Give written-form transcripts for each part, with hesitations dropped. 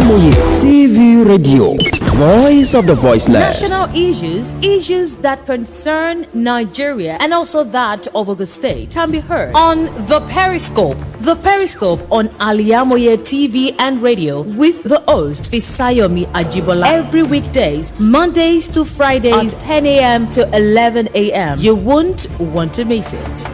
Aliamoye TV Radio, voice of the voiceless. National issues that concern Nigeria and also that of Ogun State can be heard on the Periscope. The Periscope on Aliamoye TV and Radio with the host Fisayomi Ajibola every weekdays, Mondays to Fridays, 10 a.m. to 11 a.m. You won't want to miss it.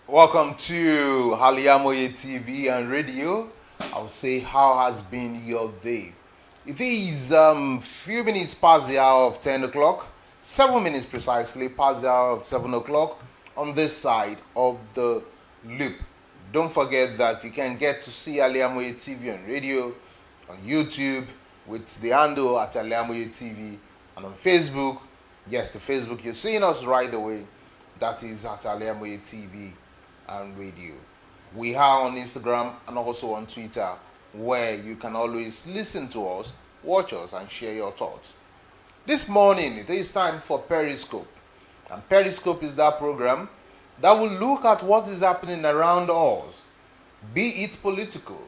Welcome to Aliamoye TV and Radio. I'll say, how has been your day? It is few minutes past the hour of 10 o'clock, 7 minutes precisely past the hour of 7 o'clock on this side of the loop. Don't forget that you can get to see Aliamoye TV and Radio on YouTube with the handle at Aliamoye TV, and on Facebook. Yes, the Facebook, you're seeing us right away. That is at Aliamoye TV and Radio. We are on Instagram and also on Twitter, where you can always listen to us, watch us, and share your thoughts. This morning it is time for Periscope, and Periscope is that program that will look at what is happening around us, be it political,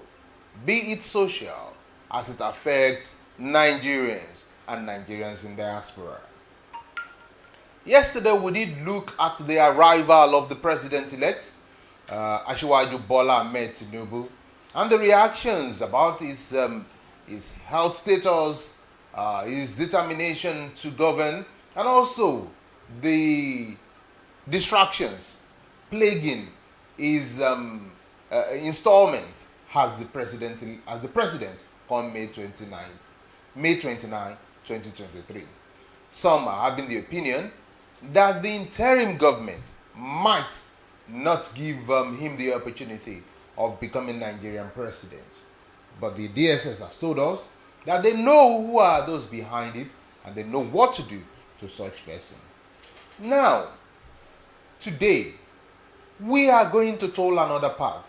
be it social, as it affects Nigerians and Nigerians in diaspora. Yesterday we did look at the arrival of the president-elect, Asiwaju Bola Ahmed Tinubu, and the reactions about his health status, his determination to govern, and also the distractions plaguing his installment as the president on May 29, 2023. Some are having the opinion that the interim government might not give him the opportunity of becoming Nigerian president. But the DSS has told us that they know who are those behind it and they know what to do to such person. Now, today, we are going to toll another path,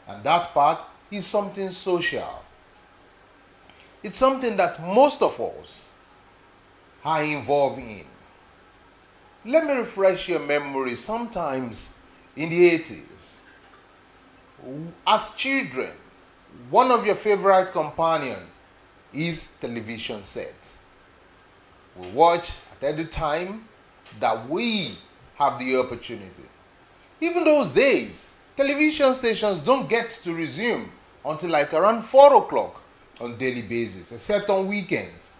and that path is something social. It's something that most of us are involved in. Let me refresh your memory. Sometimes in the 80s, as children, one of your favorite companion is television set. We watch at every time that we have the opportunity. Even those days, television stations don't get to resume until like around 4 o'clock on daily basis, except on weekends.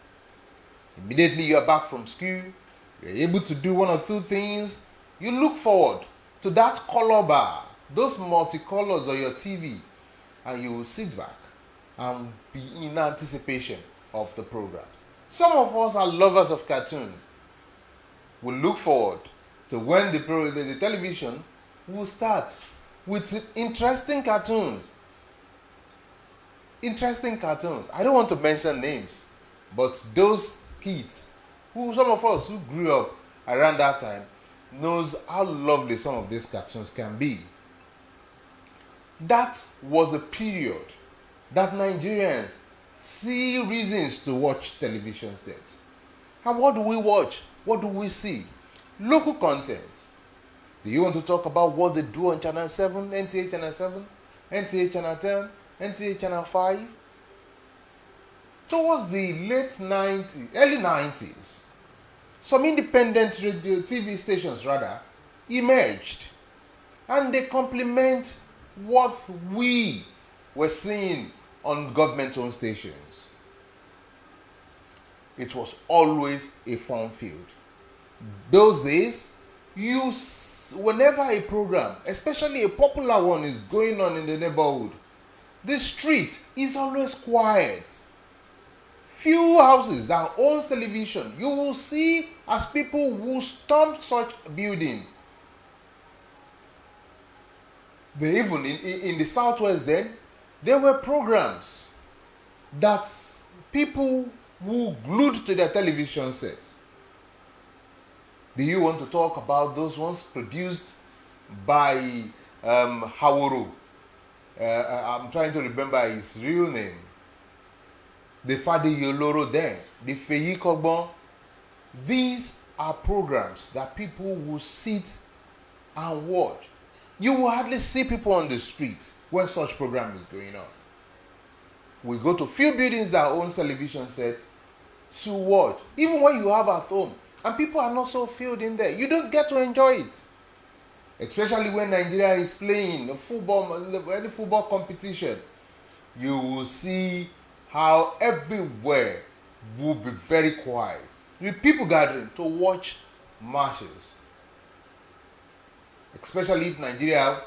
Immediately you're back from school, you're able to do one or two things, you look forward to that color bar, those multicolors on your TV, and you will sit back and be in anticipation of the programs. Some of us are lovers of cartoons. We look forward to when the television will start with interesting cartoons. I don't want to mention names, but those kids, some of us who grew up around that time, knows how lovely some of these cartoons can be. That was a period that Nigerians see reasons to watch television sets. And what do we watch? What do we see? Local content. Do you want to talk about what they do on Channel 7, NTA Channel 7, NTA Channel 10, NTA Channel 5? Towards the early 90s, some independent radio TV stations emerged, and they complement what we were seen on government-owned stations. It was always a fun field. Those days, whenever a program, especially a popular one, is going on in the neighborhood, the street is always quiet. Few houses that own television, you will see as people who storm such building. They even in the southwest then, there were programs that people who glued to their television sets. Do you want to talk about those ones produced by Hawuru? I'm trying to remember his real name. The Fadi Yoloro then, the Feyi Kogbon. These are programs that people will sit and watch. You will hardly see people on the street when such program is going on. We go to few buildings that own television sets to watch. Even when you have at home, and people are not so filled in there, you don't get to enjoy it. Especially when Nigeria is playing any football competition, you will see how everywhere will be very quiet, with people gathering to watch matches. Especially if Nigeria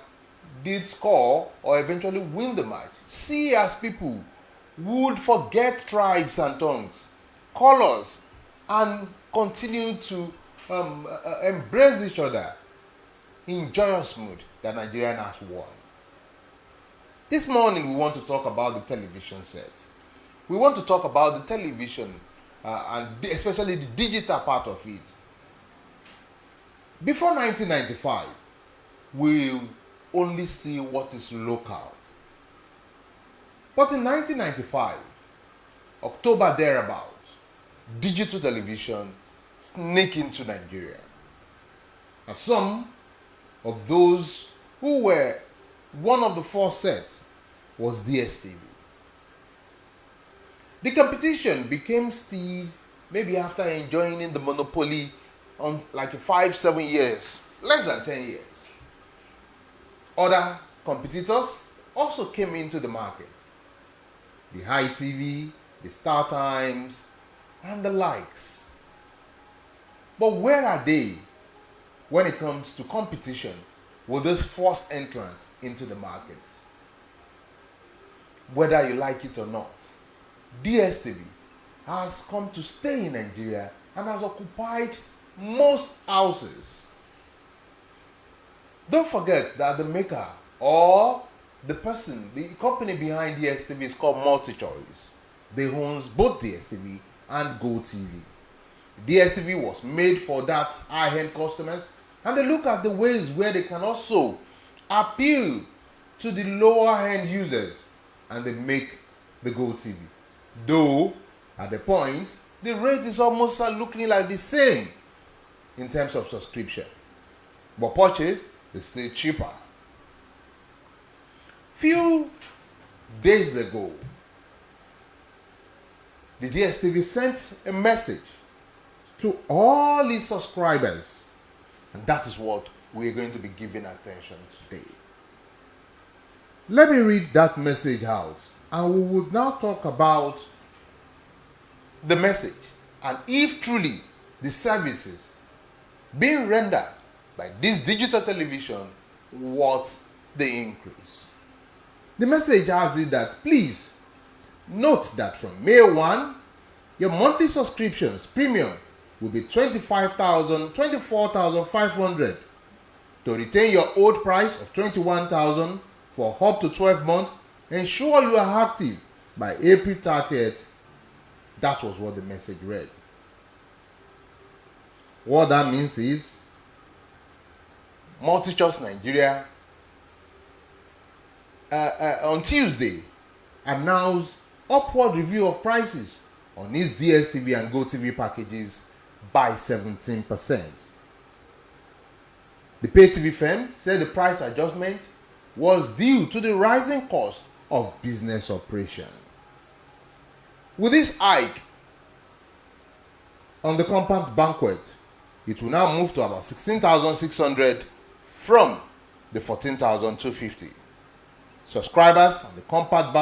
did score or eventually win the match. See as people would forget tribes and tongues, colors, and continue to embrace each other in joyous mood that Nigeria has won. This morning we want to talk about the television set. We want to talk about the television and especially the digital part of it. Before 1995, we only see what is local. But in 1995, October thereabout, digital television sneaked into Nigeria. And some of those who were one of the first sets was DSTV. The competition became stiff maybe after enjoying the monopoly on like 5-7 years, less than 10 years. Other competitors also came into the market. The High TV, the Star Times, and the likes. But where are they when it comes to competition with this first entrant into the market? Whether you like it or not, DSTV has come to stay in Nigeria and has occupied most houses. Don't forget that the maker or the company behind DSTV is called MultiChoice. They own both DSTV and GoTV. DSTV was made for that high-end customers, and they look at the ways where they can also appeal to the lower-end users, and they make the GoTV. Though, at the point, the rate is almost looking like the same in terms of subscription. But purchase is still cheaper. Few days ago, the DSTV sent a message to all its subscribers, and that is what we are going to be giving attention today. Let me read that message out, and we would now talk about the message and if truly the services being rendered by this digital television worth the increase. The message has it that please note that from May 1, your monthly subscriptions premium will be 24,500. To retain your old price of 21,000 for up to 12 months, ensure you are active by April 30th. That was what the message read. What that means is MultiChoice Nigeria on Tuesday announced upward review of prices on its DSTV and GoTV packages by 17%. The pay TV firm said the price adjustment was due to the rising cost of business operation. With this hike on the compact banquet, it will now move to about 16,600 from the 14,250. Subscribers on the compact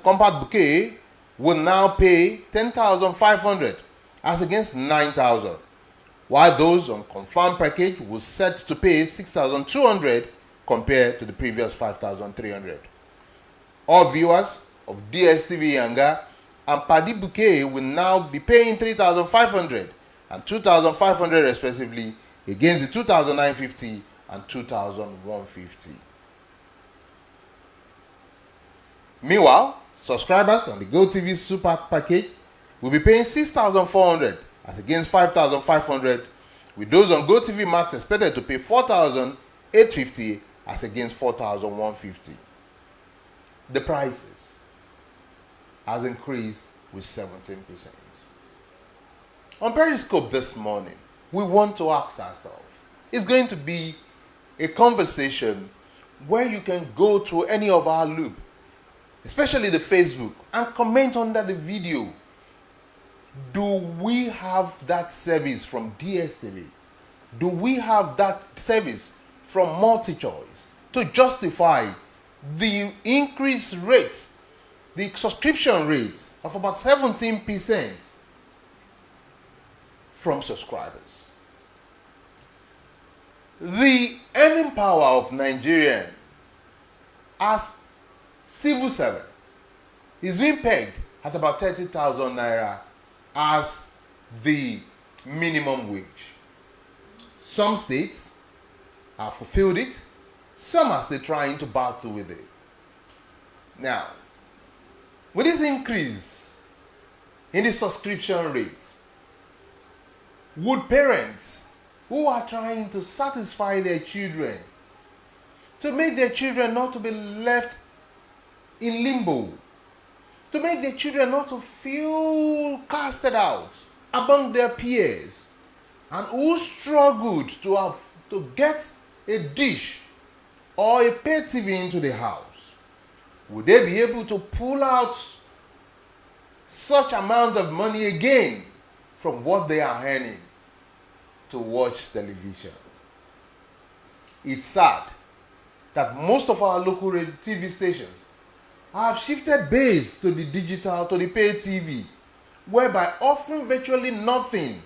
compact bouquet will now pay 10,500 as against 9,000, while those on confirmed package will set to pay 6,200 compared to the previous 5,300. All viewers of DSTV Yanga and Paddy Bouquet will now be paying 3,500 and 2,500 respectively against the 2,950 and 2,150. Meanwhile, subscribers on the GoTV Super Package will be paying 6,400 as against 5,500, with those on GoTV Max expected to pay 4,850 as against 4,150. The prices has increased with 17%. On Periscope this morning, we want to ask ourselves, it's going to be a conversation where you can go to any of our loop, especially the Facebook, and comment under the video. Do we have that service from DSTV? Do we have that service from MultiChoice to justify the increased rates, the subscription rates of about 17% from subscribers? The earning power of Nigerian as civil servant is being pegged at about 30,000 naira as the minimum wage. Some states have fulfilled it, some are still trying to battle with it. Now, with this increase in the subscription rate, would parents who are trying to satisfy their children, to make their children not to be left in limbo, to make their children not to feel casted out among their peers, and who struggled to get a dish or a pay TV into the house, would they be able to pull out such amount of money again from what they are earning to watch television? It's sad that most of our local TV stations have shifted base to the digital, to the pay TV, whereby offering virtually nothing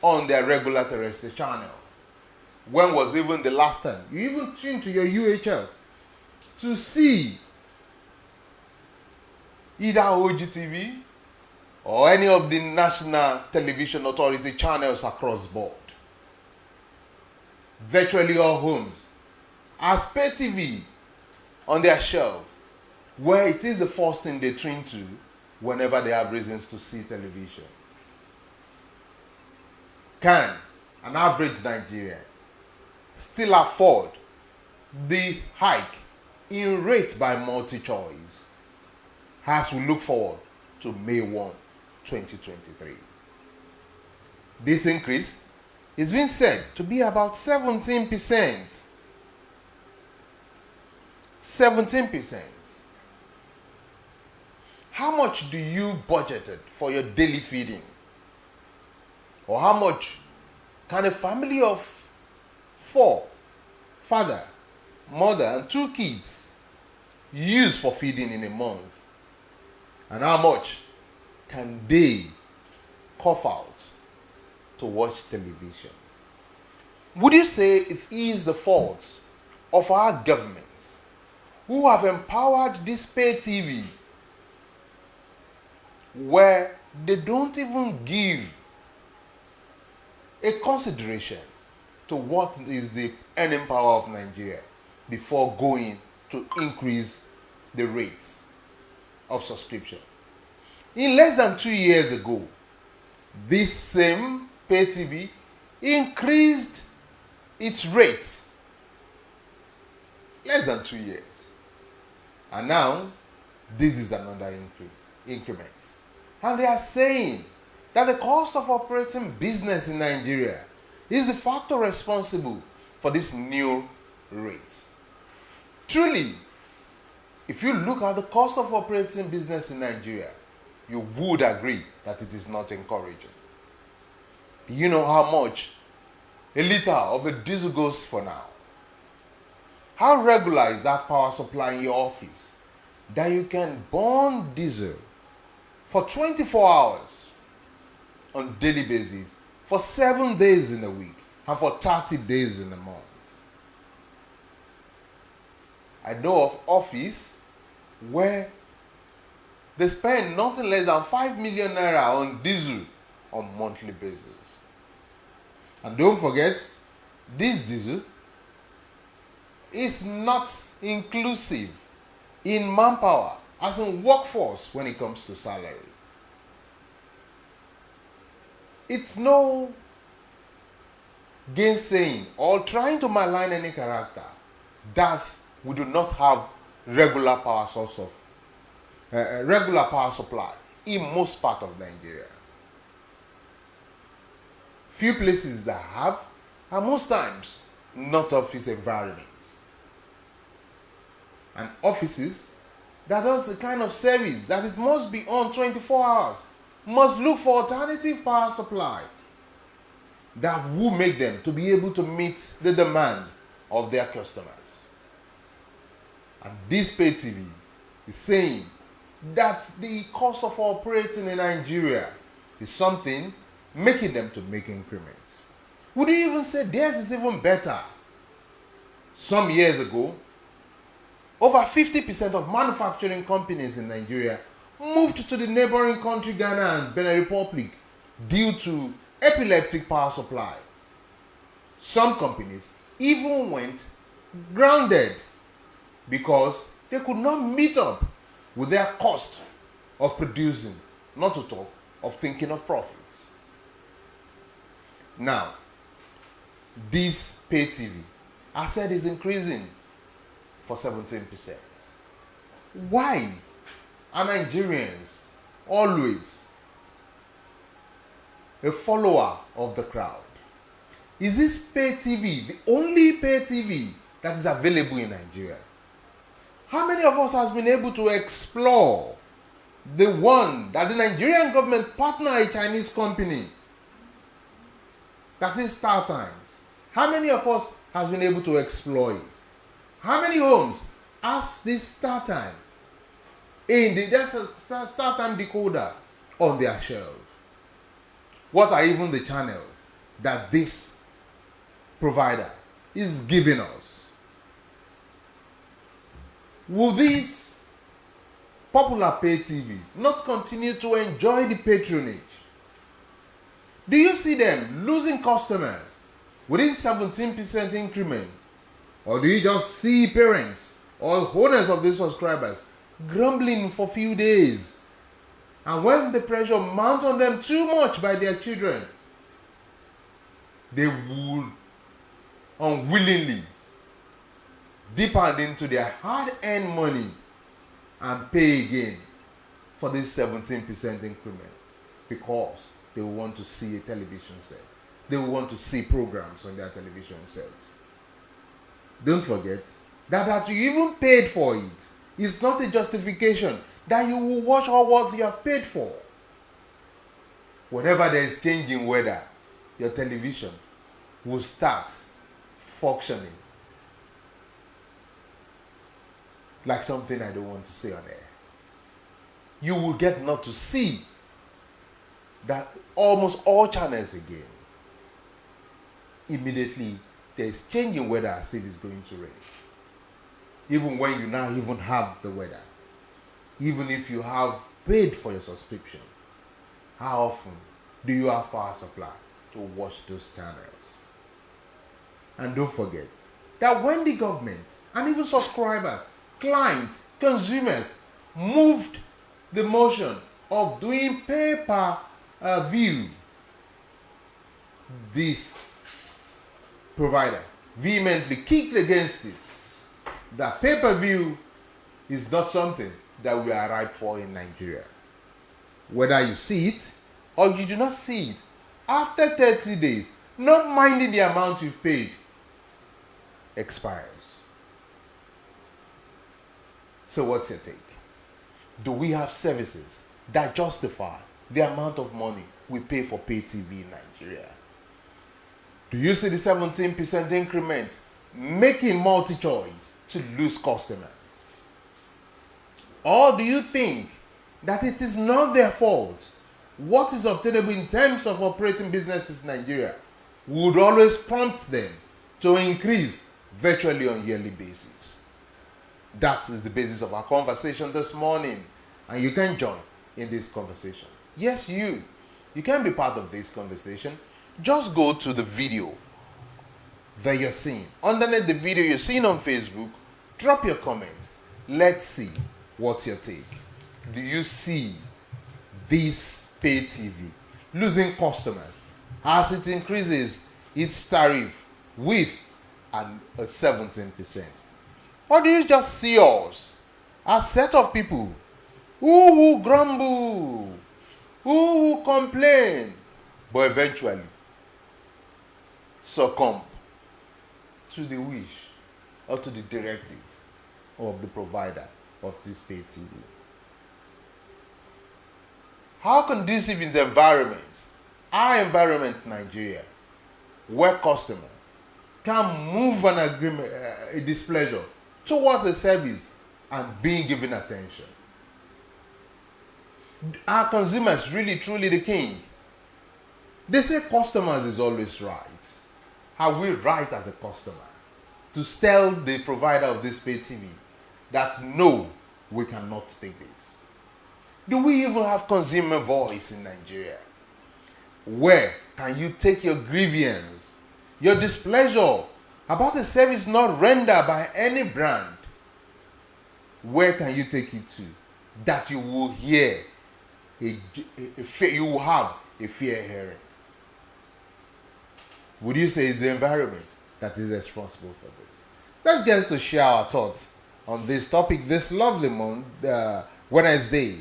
on their regular terrestrial channel. When was even the last time you even tuned to your UHF to see either OGTV or any of the National Television Authority channels across board? Virtually all homes has pay TV on their shelf, where it is the first thing they tune to whenever they have reasons to see television. Can an average Nigerian still afford the hike in rate by MultiChoice as we look forward to May 1, 2023? This increase is being said to be about 17%. 17%. How much do you budgeted for your daily feeding? Or how much can a family of 4, father, mother, and 2 kids use for feeding in a month? And how much can they cough out to watch television? Would you say it is the fault of our government, who have empowered this pay TV, where they don't even give a consideration to what is the earning power of Nigeria before going to increase the rates of subscription? In less than 2 years ago, this same pay TV increased its rates. Less than 2 years. And now, this is another increment. And they are saying that the cost of operating business in Nigeria is the factor responsible for this new rate. Truly, if you look at the cost of operating business in Nigeria, you would agree that it is not encouraging. Do you know how much a liter of a diesel goes for now? How regular is that power supply in your office that you can burn diesel for 24 hours on daily basis for 7 days in a week and for 30 days in a month? I know of office where they spend nothing less than 5 million naira on diesel on monthly basis. And don't forget, this diesel is not inclusive in manpower, as in workforce, when it comes to salary. It's no gainsaying or trying to malign any character that we do not have regular power source of regular power supply in most part of Nigeria. Few places that have, and most times not office environments. And offices that does the kind of service that it must be on 24 hours must look for alternative power supply that will make them to be able to meet the demand of their customers. And this pay TV is saying that the cost of operating in Nigeria is something making them to make increments. Would you even say theirs is even better? Some years ago, over 50% of manufacturing companies in Nigeria moved to the neighboring country Ghana and Benin Republic due to epileptic power supply. Some companies even went grounded because they could not meet up with their cost of producing, not to talk of thinking of profits. Now, this pay TV, I said, is increasing for 17%. Why are Nigerians always a follower of the crowd? Is this pay TV the only pay TV that is available in Nigeria? How many of us has been able to explore the one that the Nigerian government partner a Chinese company, that is StarTimes? How many of us has been able to explore it? How many homes has this StarTime in the StarTime decoder on their shelf? What are even the channels that this provider is giving us? Will this popular pay TV not continue to enjoy the patronage? Do you see them losing customers within 17% increment? Or do you just see parents or owners of these subscribers grumbling for a few days? And when the pressure mounts on them too much by their children, they would unwillingly dip hand into their hard-earned money and pay again for this 17% increment, because they will want to see a television set. They will want to see programs on their television sets. Don't forget that you even paid for it is not a justification that you will watch all what you have paid for. Whenever there is change in weather, your television will start functioning like something I don't want to say on air. You will get not to see that almost all channels again. Immediately there is change in weather as if it's going to rain. Even when you now even have the weather, even if you have paid for your subscription, how often do you have power supply to watch those channels? And don't forget that when the government and even subscribers, clients, consumers moved the motion of doing pay-per-view, this provider vehemently kicked against it. That pay-per-view is not something that we are ripe for in Nigeria. Whether you see it or you do not see it, after 30 days, not minding the amount you've paid, expires. So what's your take? Do we have services that justify the amount of money we pay for pay TV in Nigeria? Do you see the 17% increment making multi-choice to lose customers? Or do you think that it is not their fault? What is obtainable in terms of operating businesses in Nigeria would always prompt them to increase virtually on a yearly basis. That is the basis of our conversation this morning, and you can join in this conversation. Yes, you can be part of this conversation. Just go to the video that you're seeing. Underneath the video you're seeing on Facebook, drop your comment. Let's see what's your take. Do you see this pay TV losing customers as it increases its tariff with a 17%? Or do you just see us as a set of people who will grumble, who will complain, but eventually succumb to the wish or to the directive of the provider of this pay TV? How conducive is the environment, our environment in Nigeria, where customer can move an agreement, a displeasure towards a service and being given attention? Are consumers really truly the king? They say customers is always right. Are we right as a customer to tell the provider of this pay TV that no, we cannot take this? Do we even have consumer voice in Nigeria? Where can you take your grievance, your displeasure about a service not rendered by any brand? Where can you take it to that you will hear you will have a fair hearing? Would you say it's the environment that is responsible for this? Let's get to share our thoughts on this topic this lovely month, Wednesday.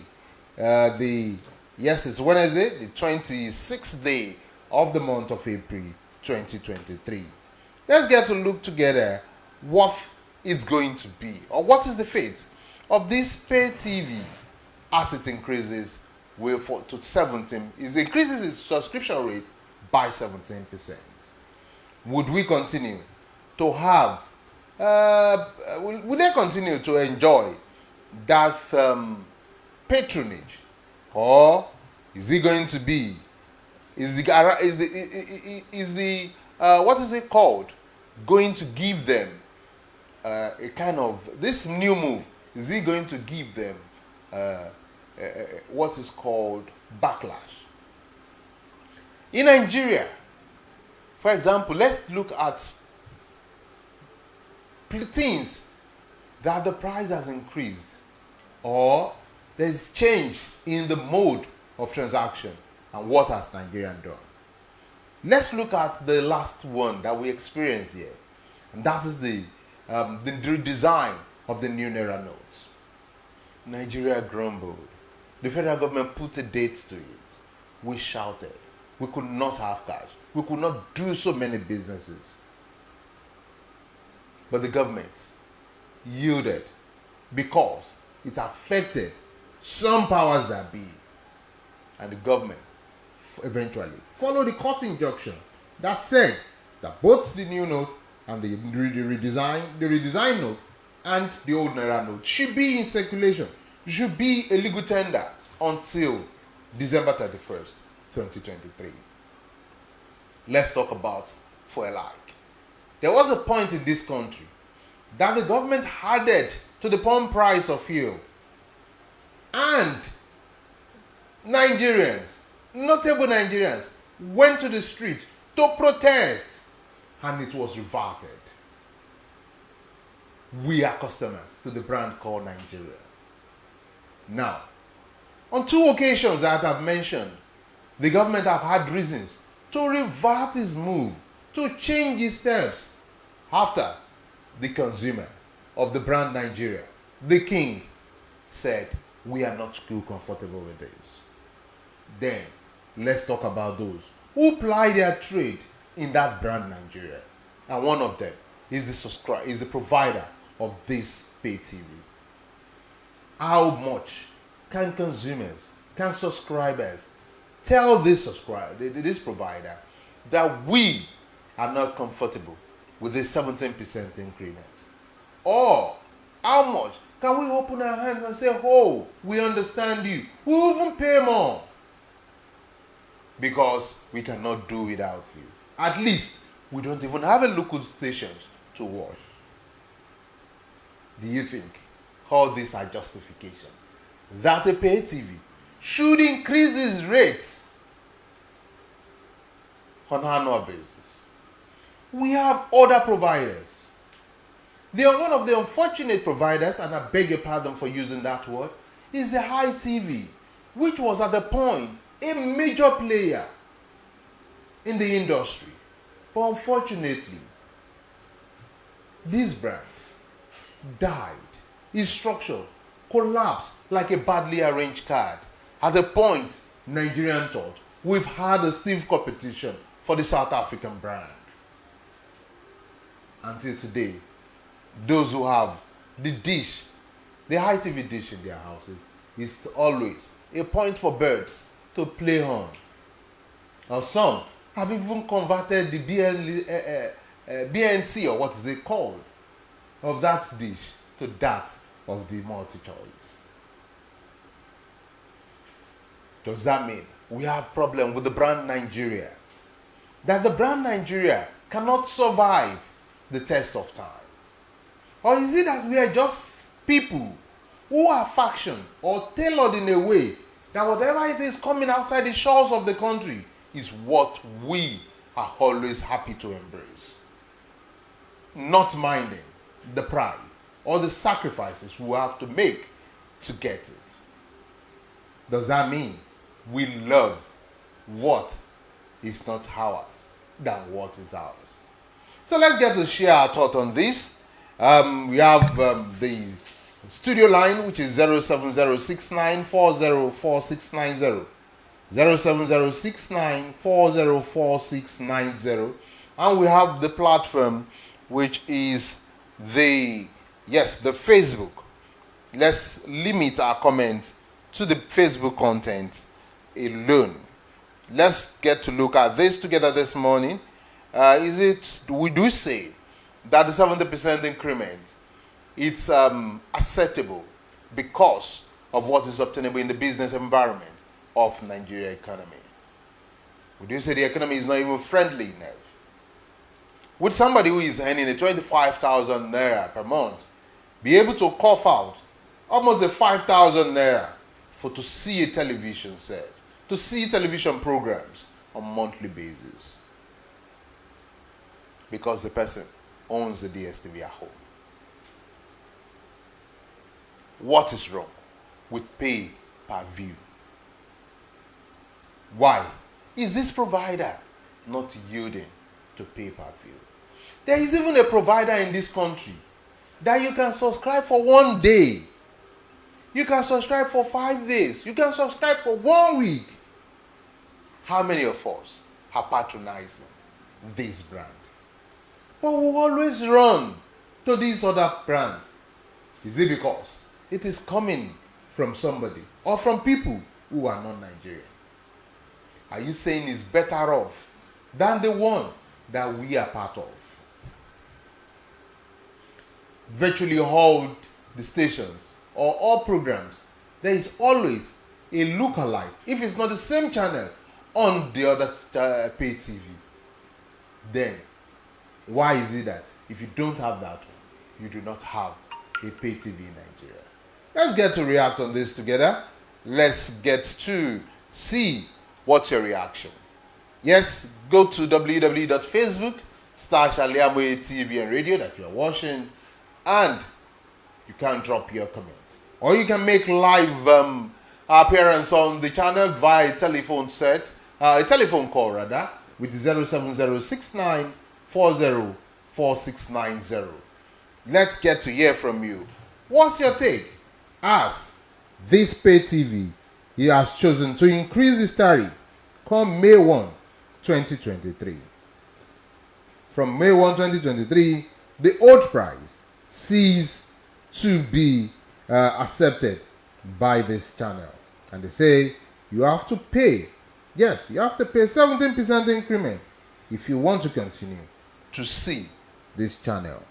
It's Wednesday, the 26th day of the month of April 2023. Let's get to look together what it's going to be, or what is the fate of this pay TV as it increases to 17. It increases its subscription rate by 17%. Would we continue to have? Will they continue to enjoy that patronage, or is it going to be? Is the what is it called? Going to give them a kind of this new move? Is it going to give them what is called backlash? In Nigeria, for example, let's look at things that the price has increased, or there's change in the mode of transaction, and what has Nigeria done? Let's look at the last one that we experienced here, and that is the redesign of the new Naira notes. Nigeria grumbled. The federal government put a date to it. We shouted. We could not have cash. We could not do so many businesses. But the government yielded because it affected some powers that be. And the government eventually followed the court injunction that said that both the new note and the redesigned note and the old Naira note should be in circulation, should be a legal tender until December 31st, 2023. Let's talk about fuel hike. There was a point in this country that the government added to the pump price of fuel, and Nigerians, notable Nigerians, went to the street to protest, and it was reverted. We are customers to the brand called Nigeria. Now, on two occasions that I've mentioned, the government have had reasons to revert its move, to change its steps after the consumer of the brand Nigeria, the king, said, we are not too comfortable with this. Then, let's talk about those who ply their trade in that brand Nigeria. And one of them is the provider of this pay TV. How much can consumers, can subscribers tell this provider that we are not comfortable with a 17% increment? Or how much can we open our hands and say, oh, we understand you, we'll even pay more? Because we cannot do without you. At least we don't even have a local stations to watch. Do you think all these are justification that a pay TV should increase its rates on an annual basis? We have other providers. They are one of the unfortunate providers, and I beg your pardon for using that word, is the High TV, which was at the point a major player in the industry. But unfortunately, this brand died. Its structure collapsed like a badly arranged card. At the point, Nigerian thought we've had a stiff competition for the South African brand. Until today, those who have the dish, the High TV dish in their houses, is always a point for birds to play on. Or some have even converted the BNC, or what is it called, of that dish to that of the multi-choice. Does that mean we have problem with the brand Nigeria? That the brand Nigeria cannot survive the test of time? Or is it that we are just people who are factioned or tailored in a way that whatever it is coming outside the shores of the country is what we are always happy to embrace, not minding the price or the sacrifices we have to make to get it? Does that mean we love what is not ours than what is ours? So let's get to share our thought on this. We have the studio line, which is 07069404690, 07069404690, and we have the platform, which is the Facebook. Let's limit our comments to the Facebook content alone. Let's get to look at this together this morning. We do say that the 70% increment, it's acceptable because of what is obtainable in the business environment of Nigeria economy. We do say the economy is not even friendly enough. Would somebody who is earning a 25,000 naira per month be able to cough out almost a 5,000 naira to see a television set, to see television programs on a monthly basis? Because the person owns the DSTV at home. What is wrong with pay per view? Why is this provider not yielding to pay per view? There is even a provider in this country that you can subscribe for 1 day. You can subscribe for 5 days. You can subscribe for 1 week. How many of us are patronizing this brand? But we always run to this other brand. Is it because it is coming from somebody or from people who are not Nigerian? Are you saying it's better off than the one that we are part of? Virtually all the stations or all programs, there is always a lookalike, if it's not the same channel, on the other pay TV. Then why is it that if you don't have that one, you do not have a pay TV in Nigeria? Let's get to react on this together. Let's get to see what's your reaction. Yes, go to www.facebook/Aliamoye TV and radio that you are watching, and you can drop your comments. Or you can make live appearance on the channel via a telephone call rather, with 07069404690. Let's get to hear from you. What's your take? As this pay TV, he has chosen to increase his tariff come May 1, 2023. From May 1, 2023, the old price ceases to be accepted by this channel. And they say you have to pay. Yes, you have to pay 17% increment if you want to continue to see this channel.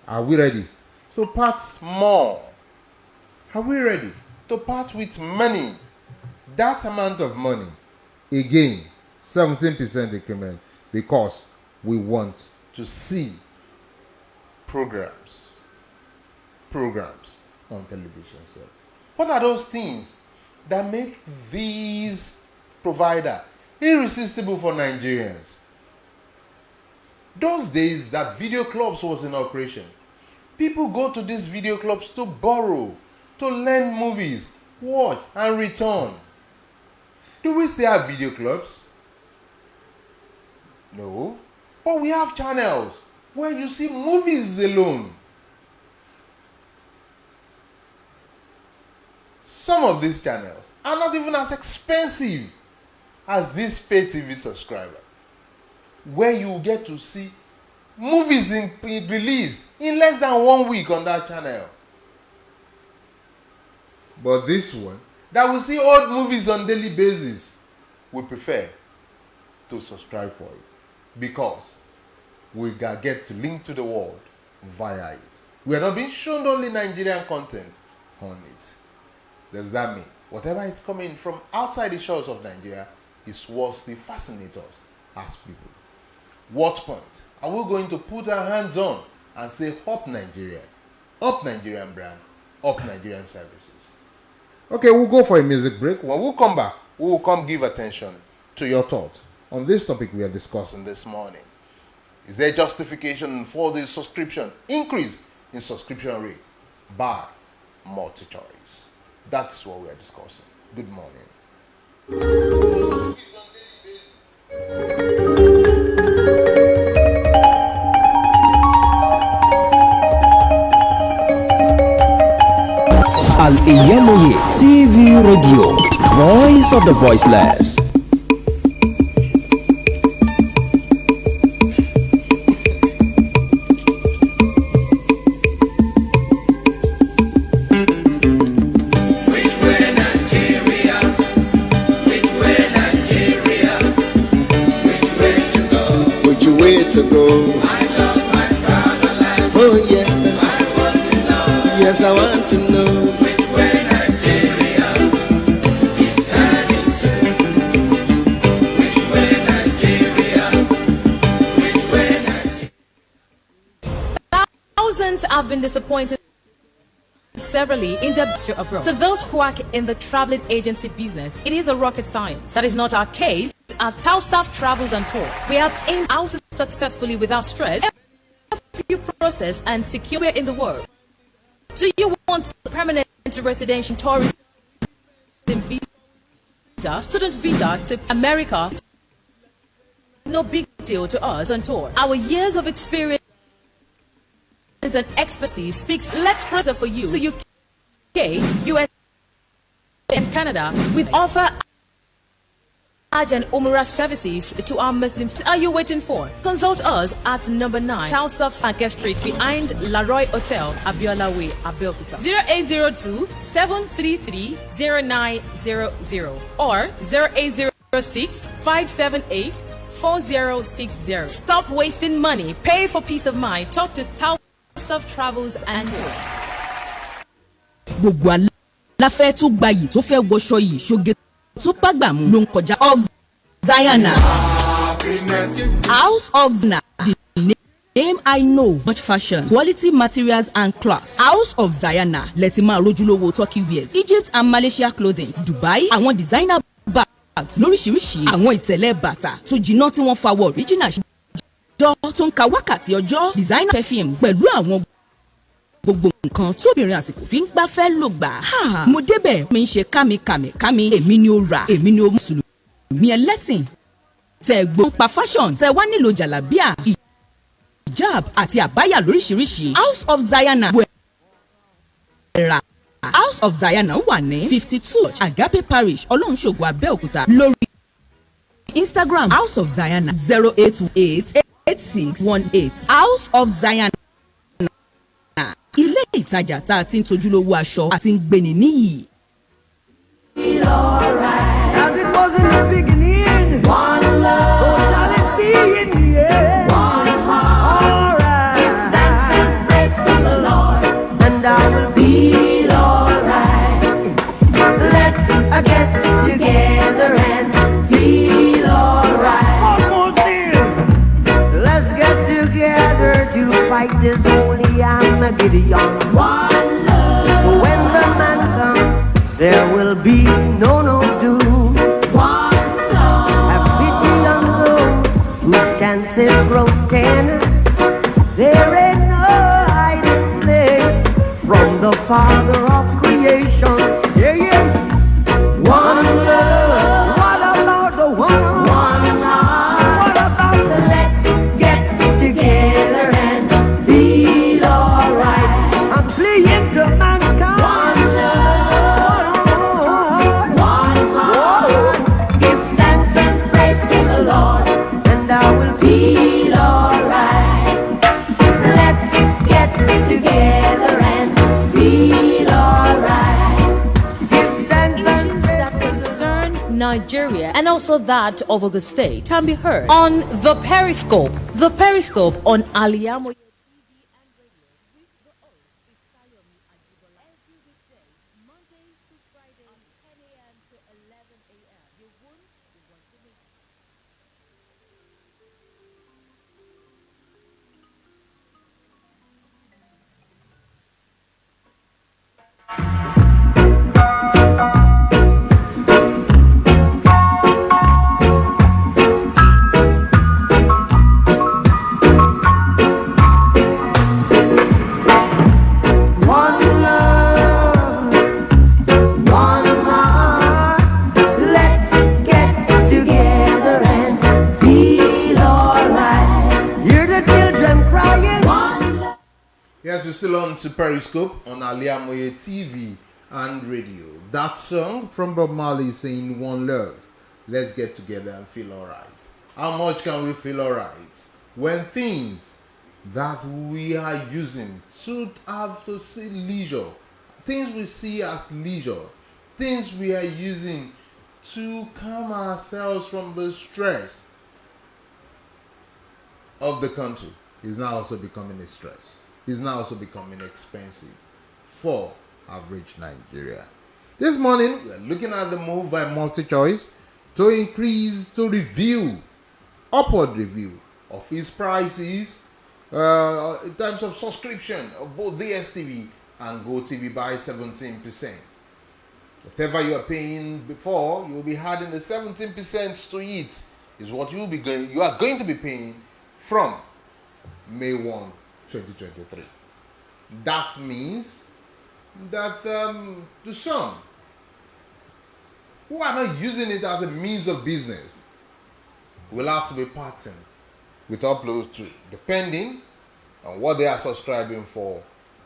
Are we ready to part more? Are we ready to part with money? That amount of money, again, 17% increment, because we want to see programs on television set. What are those things that make these providers irresistible for Nigerians? Those days that video clubs was in operation, people go to these video clubs to borrow, to lend movies, watch and return. Do we still have video clubs? No. But we have channels where you see movies alone. Some of these channels are not even as expensive as this pay TV subscriber, where you get to see movies released in less than 1 week on that channel. But this one, that we see old movies on daily basis, we prefer to subscribe for it, because we get to link to the world via it. We are not being shown only Nigerian content on it. Does that mean whatever is coming from outside the shores of Nigeria is what still fascinates us as people? What point are we going to put our hands on and say, up Nigeria, up Nigerian brand, up Nigerian services? Okay, we'll go for a music break. When we come back, we will come give attention to your thoughts on this topic we are discussing this morning. Is there justification for the subscription increase in subscription rate by MultiChoice? That is what we are discussing. Good morning. Al-Iyamoye TV Radio, voice of the voiceless. To go. I love my fatherland. Oh yeah. I want to know. Yes, I want to know which way Nigeria is heading to. Which way Nigeria? Which way Nigeria? Thousands have been disappointed severally in their venture abroad. To those who are in the traveling agency business, it is a rocket science. That is not our case. At TauSaf Travels and Tour, we have aimed out successfully without stress, you process and secure in the world. Do you want permanent residential tourism visa, student visa to America? No big deal to us on tour. Our years of experience and expertise speaks let's present for you to UK, US, and Canada with offer Hajj and Umrah services to our Muslims. What are you waiting for? Consult us at number 9 TauSaf Sanke Street behind Laroy Hotel, Abiola Way, Abeokuta. 0802-733-0900 or 0806-578-4060. Stop wasting money. Pay for peace of mind. Talk to TauSaf Travels and Tour. Gbogbo aláfẹ́ tó gbayì tó fẹ́ wọṣọ yìí ṣoge tó pàgbàmù ló ń kọjá of Zayana. House of Zayana, the name I know, much fashion, quality materials and class. House of Zayana, lẹ́tí máa rójúlówó Turkey wears, Egypt and Malaysia clothing, Dubai, àwọn designer bags lóríṣiríṣi, àwọn ìtẹ̀lẹ̀ bàtà tó jiná tí wọ́n fa wọ original jọ tó ń ka wákàtí ọjọ́, designer perfumes pẹ̀lú àwọn gbogbo nǹkan tóbìnrin àsìkò fi ń gbafẹ́ ló gbà. Mo débẹ̀ mi ń ṣe kámi èmi ni ó rà èmi ni ó mùsùlùmí ẹlẹ́sìn. Tẹ̀ gbọ́n pa fashion tẹ̀ wá nílò jàlábíà hijab àti àbáyà lóríṣiríṣi. House of Zayana wẹ̀rà. House of Zayana wà ní 52 Agape Parish Ọlọ́runṣògo Abẹ́òkúta. Lórí Instagram House of Zayana 08288618. House of Zayana. Ilé ìtajà tá a ti ń tojúlówó aṣọ àti ń gbéni níyì. As it was in the beginning, one love, so shall it be in the end. One heart, alright. Gideon. One love. So when the man comes, there will be no doom. One song. Have pity on those whose chances grow thin. There ain't no hiding place from the Father of creation. Yeah, yeah. One love. What about the one? One love. What about the let's get together and feel alright? I'm pleading to mankind. One love. One heart. Give thanks and praise to the Lord, and I will feel alright. Let's get together and feel alright. Give thanks and Issues that concern Nigeria and also that of Ogun State can be heard on The Periscope. The Periscope on Aliamo TV and radio with the host Isayomi Ajibola every weekday, Mondays to Fridays, 10 a.m. to 11 a.m. You won't want to miss it. one love, one heart. Let's get together and feel alright. Hear the children crying. One love. Yes, we're still on to Periscope on Aliamoye TV and radio. That song from Bob Marley saying One Love. Let's get together and feel alright. How much can we feel alright when things that we are using to have to see leisure, things we see as leisure, things we are using to calm ourselves from the stress of the country is now also becoming a stress. Is now also becoming expensive for average Nigeria. This morning, we are looking at the move by MultiChoice to review, upward review of its prices in terms of subscription of both DSTV and GoTV by 17%. Whatever you are paying before, you will be adding the 17% to it is what you are going to be paying from May 1, 2023. That means that to some who are not using it as a means of business will have to be parting with uploads too, depending on what they are subscribing for.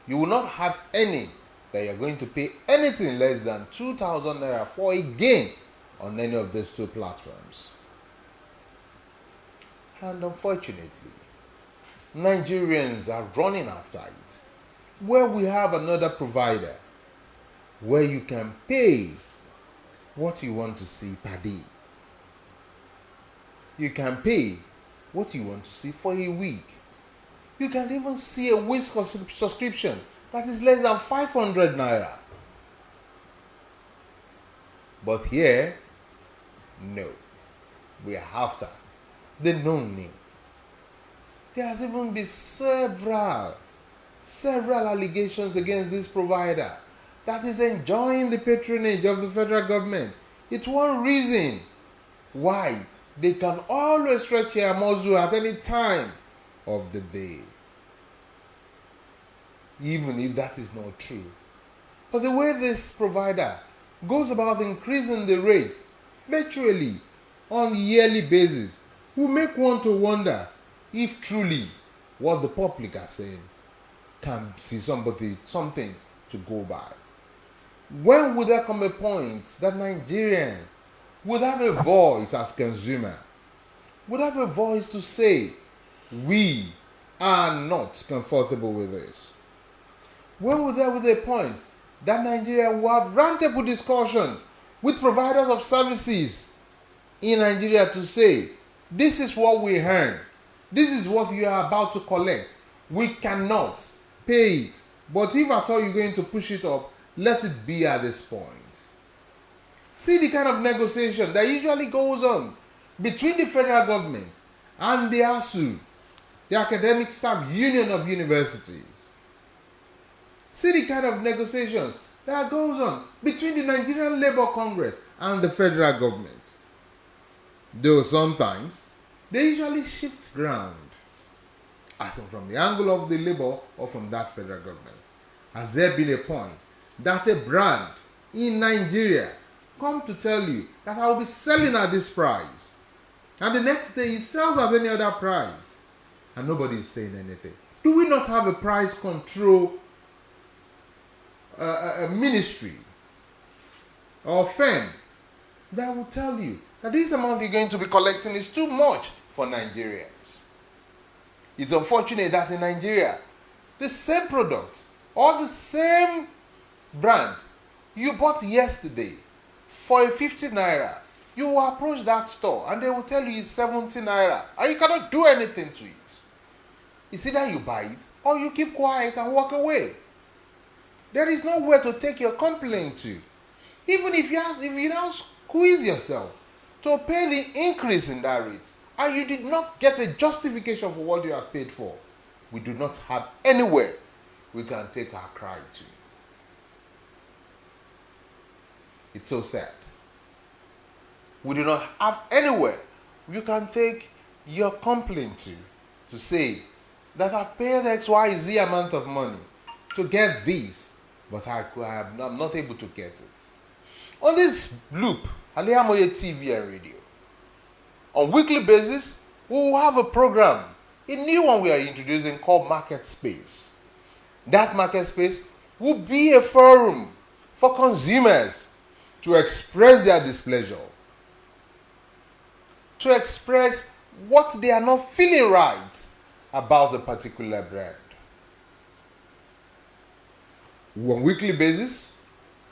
You will not have any that you're going to pay anything less than 2,000 naira for a game on any of these two platforms. And unfortunately, Nigerians are running after it. Where we have another provider where you can pay what you want to see per day. You can pay what you want to see for a week. You can even see a week subscription that is less than 500 naira. But here, no. We are after the known name. There has even been several allegations against this provider that is enjoying the patronage of the federal government. It's one reason why they can always stretch their muzzle at any time of the day, even if that is not true. But the way this provider goes about increasing the rates virtually on a yearly basis will make one to wonder if truly what the public are saying can see something to go by. When will there come a point that Nigerians would have a voice as consumer, would have a voice to say, we are not comfortable with this? When will there be a point that Nigeria will have roundtable discussion with providers of services in Nigeria to say, this is what we earn, this is what you are about to collect, we cannot pay it, but if at all you're going to push it up, let it be at this point. See the kind of negotiation that usually goes on between the federal government and the ASU, the Academic Staff Union of Universities. See the kind of negotiations that goes on between the Nigerian Labour Congress and the federal government. Though sometimes they usually shift ground, as in from the angle of the Labour or from that federal government. Has there been a point that a brand in Nigeria come to tell you that I will be selling at this price, and the next day he sells at any other price, and nobody is saying anything? Do we not have a price control ministry or firm that will tell you that this amount you're going to be collecting is too much for Nigerians? It's unfortunate that in Nigeria, the same product or the same brand you bought yesterday for a 50 naira, you will approach that store and they will tell you it's 70 naira and you cannot do anything to it. It's either you buy it or you keep quiet and walk away. There is nowhere to take your complaint to. Even if you now squeeze yourself to pay the increase in that rate and you did not get a justification for what you have paid for, we do not have anywhere we can take our cry to. It's so sad. We do not have anywhere you can take your complaint to say that I've paid XYZ amount of money to get this, but I'm not able to get it. On this loop, Aliamoye TV and radio, on weekly basis, we will have a program, a new one we are introducing called Market Space. That market space will be a forum for consumers to express their displeasure, to express what they are not feeling right about a particular brand. On weekly basis,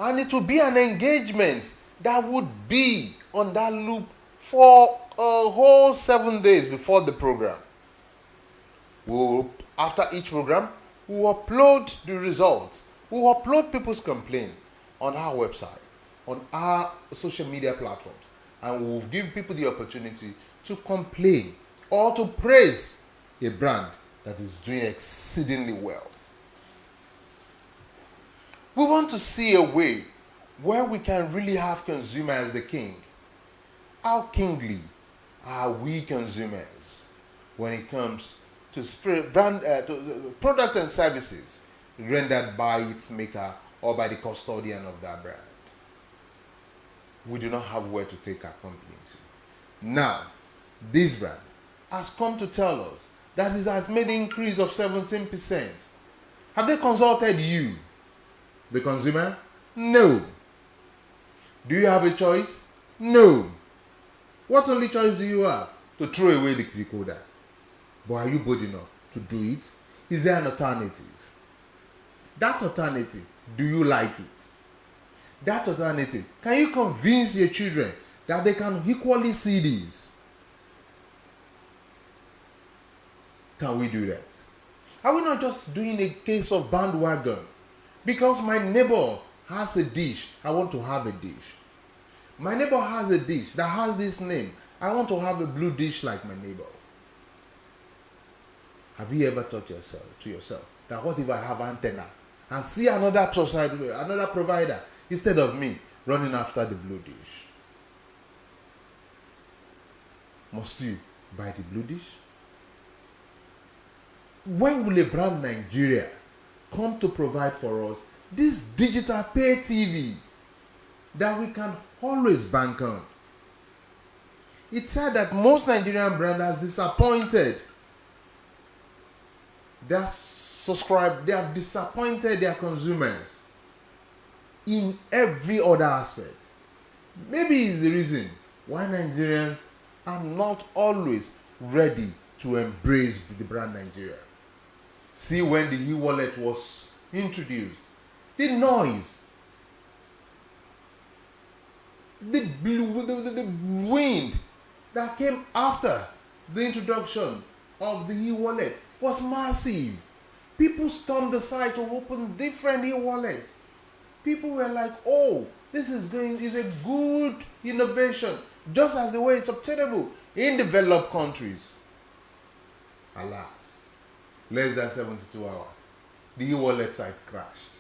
and it will be an engagement that would be on that loop for a whole 7 days before the program. After each program, we will upload the results. We will upload people's complaint on our website, on our social media platforms, and we will give people the opportunity to complain or to praise a brand that is doing exceedingly well. We want to see a way where we can really have consumer as the king. How kingly are we consumers when it comes to product and services rendered by its maker or by the custodian of that brand? We do not have where to take our company to. Now, this brand has come to tell us that it has made an increase of 17%. Have they consulted you, the consumer? No. Do you have a choice? No. What only choice do you have? To throw away the decoder. But are you bold enough to do it? Is there an alternative? That alternative, do you like it? That alternative, can you convince your children that they can equally see this? Can we do that? Are we not just doing a case of bandwagon? Because my neighbor has a dish, I want to have a dish. My neighbor has a dish that has this name, I want to have a blue dish like my neighbor. Have you ever thought to yourself that what if I have antenna and see another provider instead of me running after the blue dish? Must you buy the blue dish? When will a brand Nigeria come to provide for us this digital pay TV that we can always bank on? It's said that most Nigerian brands are disappointed. They have disappointed their consumers in every other aspect. Maybe it's the reason why Nigerians are not always ready to embrace the brand Nigeria. See, when the e-wallet was introduced, the noise, the wind that came after the introduction of the e-wallet was massive. People stormed the site to open different e-wallets. People were like, oh, this is a good innovation, just as the way it's obtainable in developed countries. Alas, less than 72 hours, the e-wallet site crashed.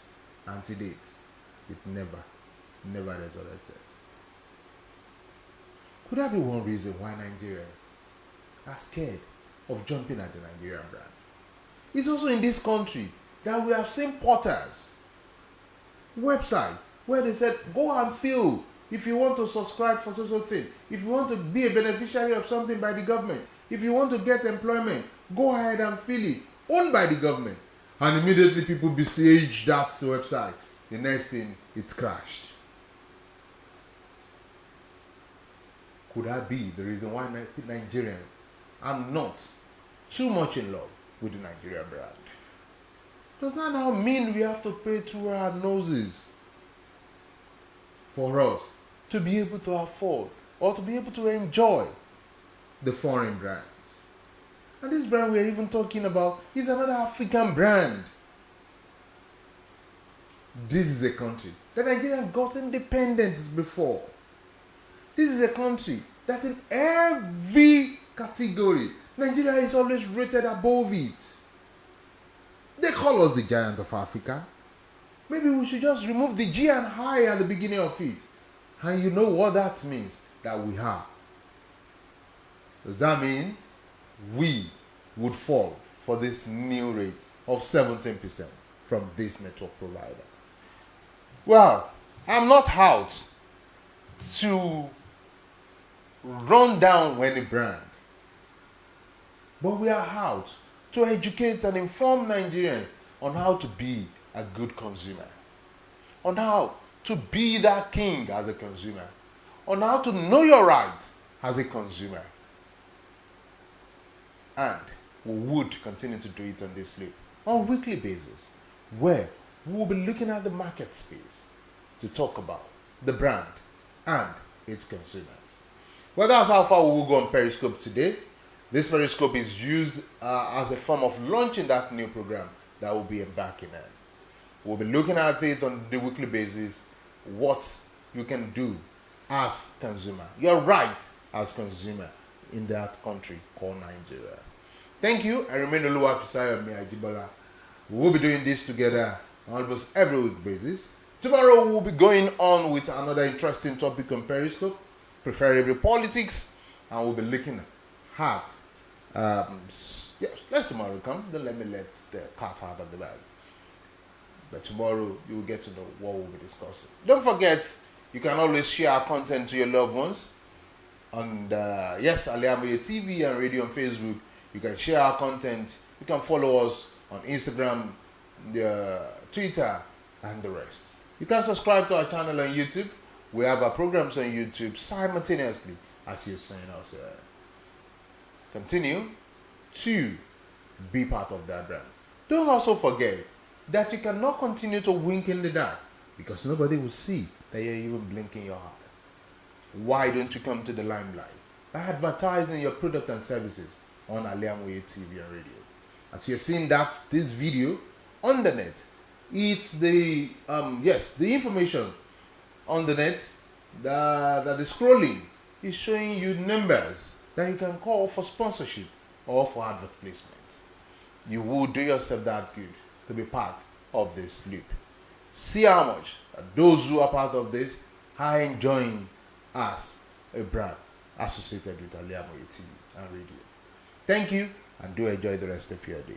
And to date, it never resurrected. Could that be one reason why Nigerians are scared of jumping at the Nigerian brand? It's also in this country that we have seen portals, website, where they said, go and fill if you want to subscribe for so thing, if you want to be a beneficiary of something by the government, if you want to get employment, go ahead and fill it, owned by the government. And immediately people besiege that website. The next thing, it's crashed. Could that be the reason why Nigerians are not too much in love with the Nigeria brand? Does that now mean we have to pay through our noses for us to be able to afford or to be able to enjoy the foreign brands? And this brand we're even talking about is another African brand. This is a country that Nigeria got independence before. This is a country that in every category, Nigeria is always rated above it. They call us the giant of Africa. Maybe we should just remove the G and I at the beginning of it. And you know what that means? That we are. Does that mean we would fall for this new rate of 17% from this network provider? Well, I'm not out to run down any brand, but we are out to educate and inform Nigerians on how to be a good consumer, on how to be that king as a consumer, on how to know your right as a consumer. And we would continue to do it on this loop on a weekly basis, where we will be looking at the market space to talk about the brand and its consumers. Well, that's how far we will go on Periscope today. This Periscope is used as a form of launching that new program that we'll be embarking on. We'll be looking at it on the weekly basis, what you can do as consumer, your right as consumer in that country called Nigeria. Thank you. I remain Oluwafisayo Ajibola. We'll be doing this together on almost every week basis. Tomorrow we'll be going on with another interesting topic on Periscope, preferably politics, and we'll be looking at yes, let tomorrow come. Don't let me let the cat out of the bag. But tomorrow you will get to know what we'll be discussing. Don't forget, you can always share our content to your loved ones on yes, Aliamoye TV and radio on Facebook. You can share our content. You can follow us on Instagram, Twitter, and the rest. You can subscribe to our channel on YouTube. We have our programs on YouTube simultaneously as you're seeing us. Continue to be part of that brand. Don't also forget that you cannot continue to wink in the dark because nobody will see that you're even blinking your eye. Why don't you come to the limelight by advertising your product and services on Aliamoye TV and radio? As you're seeing this video on the net, it's the the information on the net that is scrolling is showing you numbers that you can call for sponsorship or for advert placement. You will do yourself that good to be part of this loop. See how much those who are part of this are enjoying as a brand associated with Aliamoye TV and radio. Thank you, and do enjoy the rest of your day.